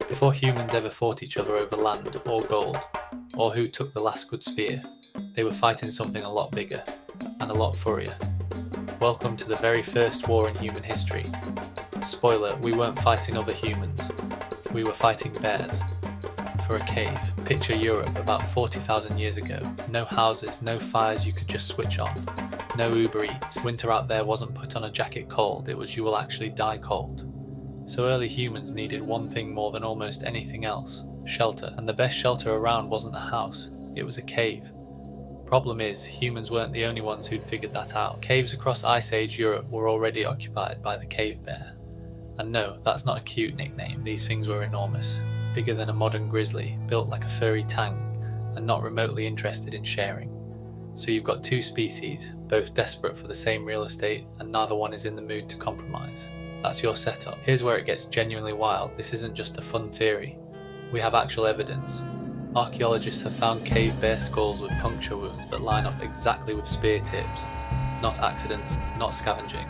Before humans ever fought each other over land or gold, or who took the last good spear, they were fighting something a lot bigger, and a lot furrier. Welcome to the very first war in human history. Spoiler, we weren't fighting other humans, we were fighting bears. For a cave. Picture Europe about 40,000 years ago. No houses, no fires you could just switch on. No Uber Eats. Winter out there wasn't put on a jacket cold, it was you will actually die cold. So early humans needed one thing more than almost anything else: shelter. And the best shelter around wasn't a house, it was a cave. Problem is, humans weren't the only ones who'd figured that out. Caves across Ice Age Europe were already occupied by the cave bear. And no, that's not a cute nickname, these things were enormous. Bigger than a modern grizzly, built like a furry tank, and not remotely interested in sharing. So you've got two species, both desperate for the same real estate, and neither one is in the mood to compromise. That's your setup. Here's where it gets genuinely wild. This isn't just a fun theory. We have actual evidence. Archaeologists have found cave bear skulls with puncture wounds that line up exactly with spear tips. Not accidents, not scavenging.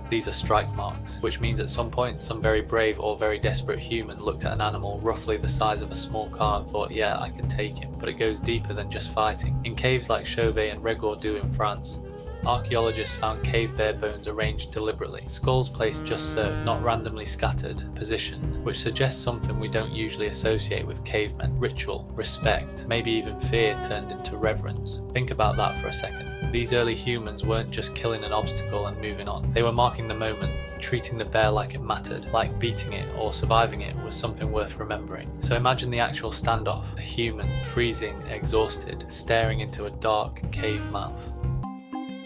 These are strike marks, which means at some point some very brave or very desperate human looked at an animal roughly the size of a small car and thought, yeah, I can take him. But it goes deeper than just fighting. In caves like Chauvet and Regordu in France, archaeologists found cave bear bones arranged deliberately, skulls placed just so, not randomly scattered, positioned, which suggests something we don't usually associate with cavemen: ritual, respect, maybe even fear turned into reverence. Think about that for a second. These early humans weren't just killing an obstacle and moving on, they were marking the moment, treating the bear like it mattered, like beating it or surviving it was something worth remembering. So imagine the actual standoff, a human, freezing, exhausted, staring into a dark cave mouth.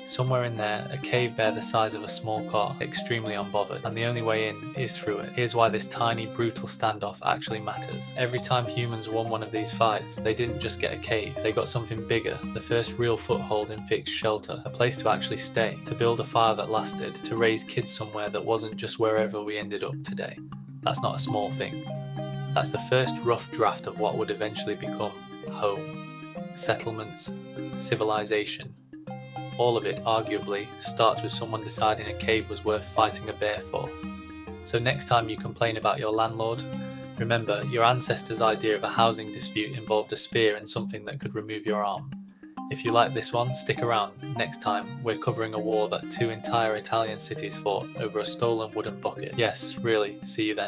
Somewhere in there, a cave bear the size of a small car, extremely unbothered, and the only way in is through it. Here's why this tiny, brutal standoff actually matters. Every time humans won one of these fights, they didn't just get a cave, they got something bigger, the first real foothold in fixed shelter, a place to actually stay, to build a fire that lasted, to raise kids somewhere that wasn't just wherever we ended up today. That's not a small thing. That's the first rough draft of what would eventually become home, settlements, civilization. All of it, arguably, starts with someone deciding a cave was worth fighting a bear for. So next time you complain about your landlord, remember, your ancestors' idea of a housing dispute involved a spear and something that could remove your arm. If you like this one, stick around. Next time, we're covering a war that 2 entire Italian cities fought over a stolen wooden bucket. Yes, really, see you then.